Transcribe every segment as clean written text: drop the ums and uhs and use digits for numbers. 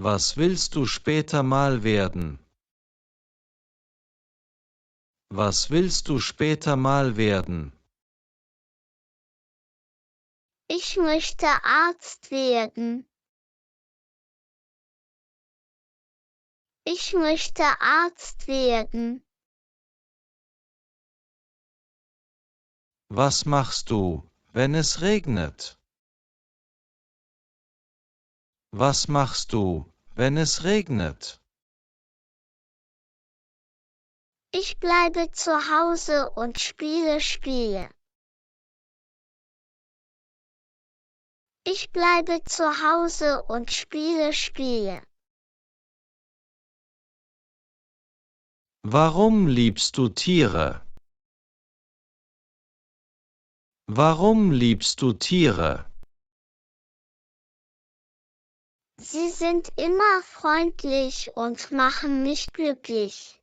Was willst du später mal werden? Was willst du später mal werden? Ich möchte Arzt werden. Ich möchte Arzt werden. Was machst du, wenn es regnet? Was machst du, wenn es regnet? Ich bleibe zu Hause und spiele Spiele. Ich bleibe zu Hause und spiele Spiele. Warum liebst du Tiere? Warum liebst du Tiere? Sie sind immer freundlich und machen mich glücklich.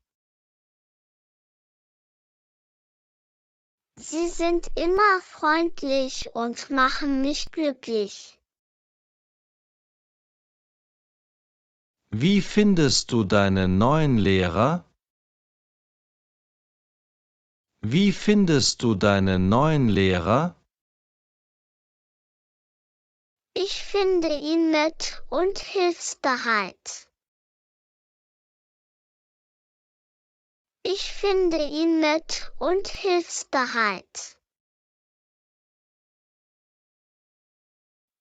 Sie sind immer freundlich und machen mich glücklich. Wie findest du deinen neuen Lehrer? Wie findest du deinen neuen Lehrer? Ich finde ihn nett und hilfsbereit. Ich finde ihn nett und hilfsbereit.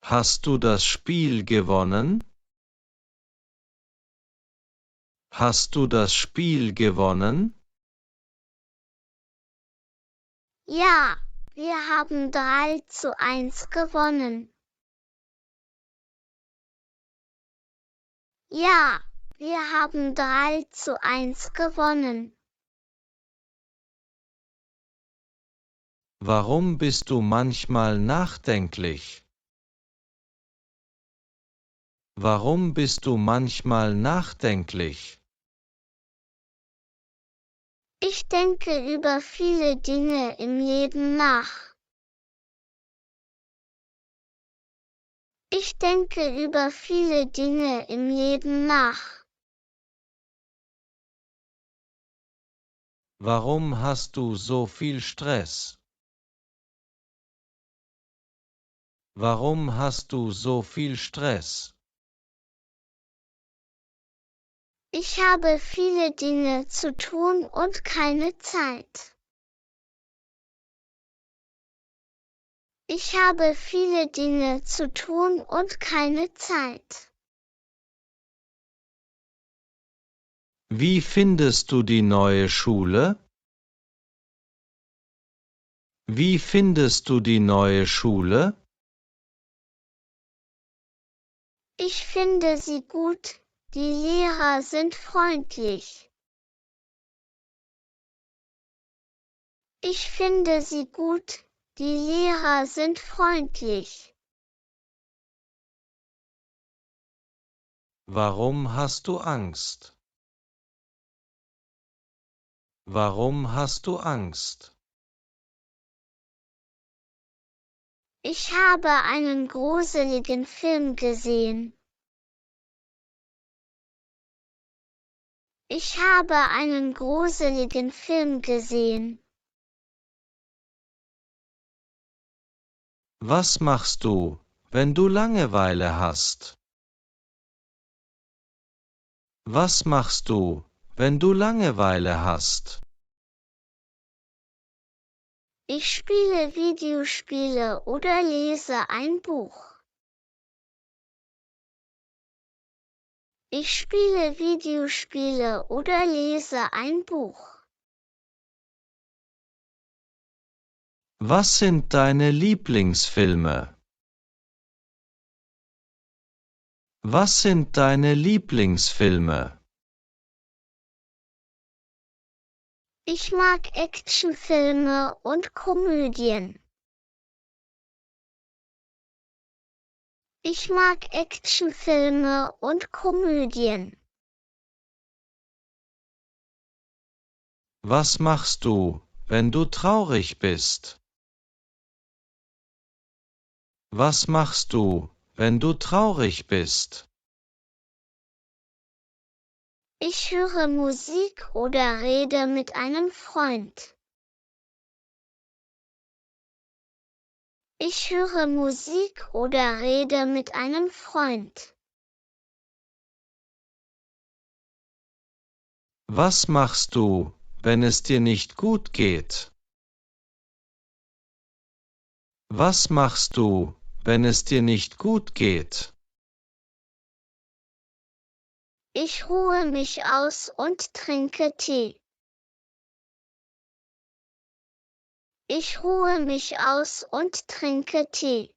Hast du das Spiel gewonnen? Hast du das Spiel gewonnen? Ja, wir haben 3:1 gewonnen. Ja, wir haben 3:1 gewonnen. Warum bist du manchmal nachdenklich? Warum bist du manchmal nachdenklich? Ich denke über viele Dinge im Leben nach. Ich denke über viele Dinge im Leben nach. Warum hast du so viel Stress? Warum hast du so viel Stress? Ich habe viele Dinge zu tun und keine Zeit. Ich habe viele Dinge zu tun und keine Zeit. Wie findest du die neue Schule? Wie findest du die neue Schule? Ich finde sie gut, die Lehrer sind freundlich. Ich finde sie gut, die Lehrer sind freundlich. Warum hast du Angst? Warum hast du Angst? Ich habe einen gruseligen Film gesehen. Ich habe einen gruseligen Film gesehen. Was machst du, wenn du Langeweile hast? Was machst du, wenn du Langeweile hast? Ich spiele Videospiele oder lese ein Buch. Ich spiele Videospiele oder lese ein Buch. Was sind deine Lieblingsfilme? Was sind deine Lieblingsfilme? Ich mag Actionfilme und Komödien. Ich mag Actionfilme und Komödien. Was machst du, wenn du traurig bist? Was machst du, wenn du traurig bist? Ich höre Musik oder rede mit einem Freund. Ich höre Musik oder rede mit einem Freund. Was machst du, wenn es dir nicht gut geht? Was machst du, wenn es dir nicht gut geht? Ich ruhe mich aus und trinke Tee. Ich ruhe mich aus und trinke Tee.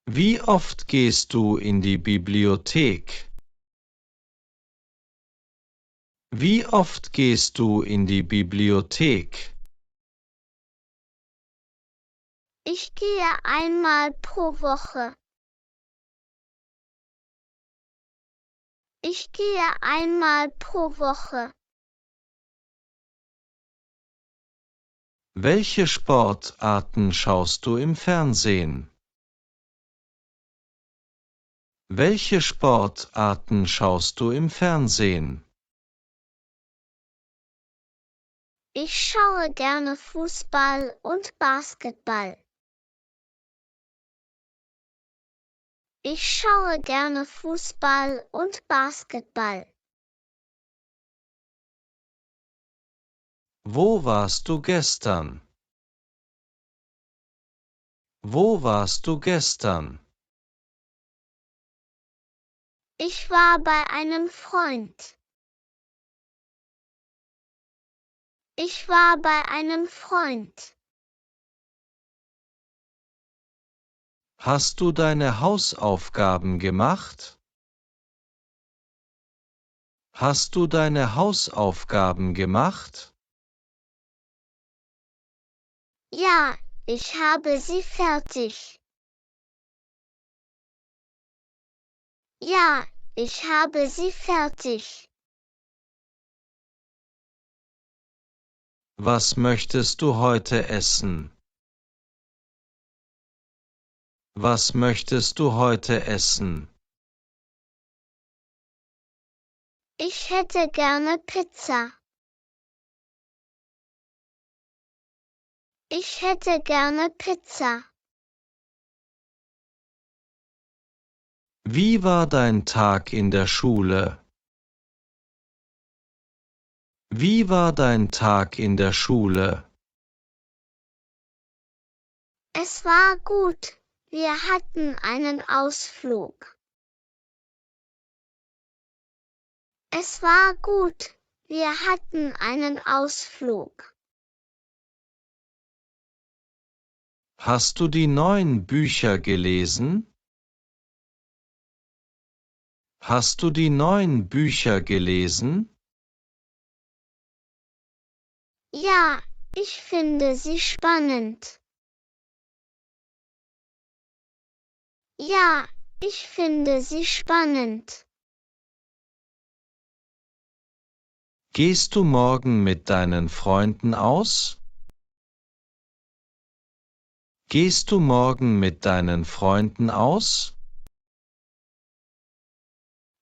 Wie oft gehst du in die Bibliothek? Wie oft gehst du in die Bibliothek? Ich gehe einmal pro Woche. Ich gehe einmal pro Woche. Welche Sportarten schaust du im Fernsehen? Welche Sportarten schaust du im Fernsehen? Ich schaue gerne Fußball und Basketball. Ich schaue gerne Fußball und Basketball. Wo warst du gestern? Wo warst du gestern? Ich war bei einem Freund. Ich war bei einem Freund. Hast du deine Hausaufgaben gemacht? Hast du deine Hausaufgaben gemacht? Ja, ich habe sie fertig. Ja, ich habe sie fertig. Was möchtest du heute essen? Was möchtest du heute essen? Ich hätte gerne Pizza. Ich hätte gerne Pizza. Wie war dein Tag in der Schule? Wie war dein Tag in der Schule? Es war gut. Wir hatten einen Ausflug. Es war gut. Wir hatten einen Ausflug. Hast du die neuen Bücher gelesen? Hast du die neuen Bücher gelesen? Ja, ich finde sie spannend. Ja, ich finde sie spannend. Gehst du morgen mit deinen Freunden aus? Gehst du morgen mit deinen Freunden aus?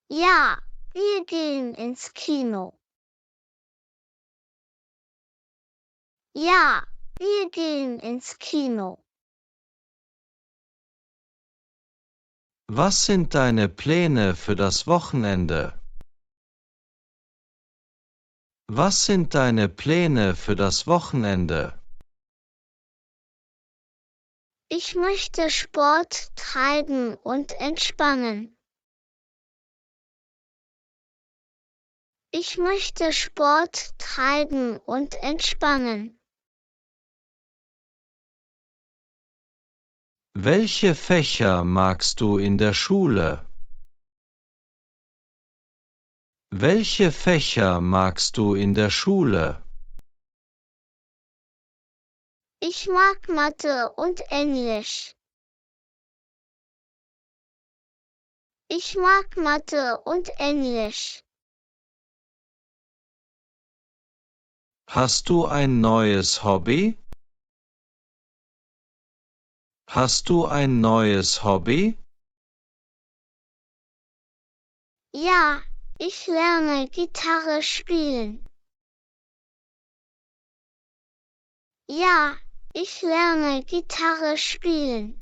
Ja, wir gehen ins Kino. Ja, wir gehen ins Kino. Was sind deine Pläne für das Wochenende? Was sind deine Pläne für das Wochenende? Ich möchte Sport treiben und entspannen. Ich möchte Sport treiben und entspannen. Welche Fächer magst du in der Schule? Welche Fächer magst du in der Schule? Ich mag Mathe und Englisch. Ich mag Mathe und Englisch. Hast du ein neues Hobby? Hast du ein neues Hobby? Ja, ich lerne Gitarre spielen. Ja, ich lerne Gitarre spielen.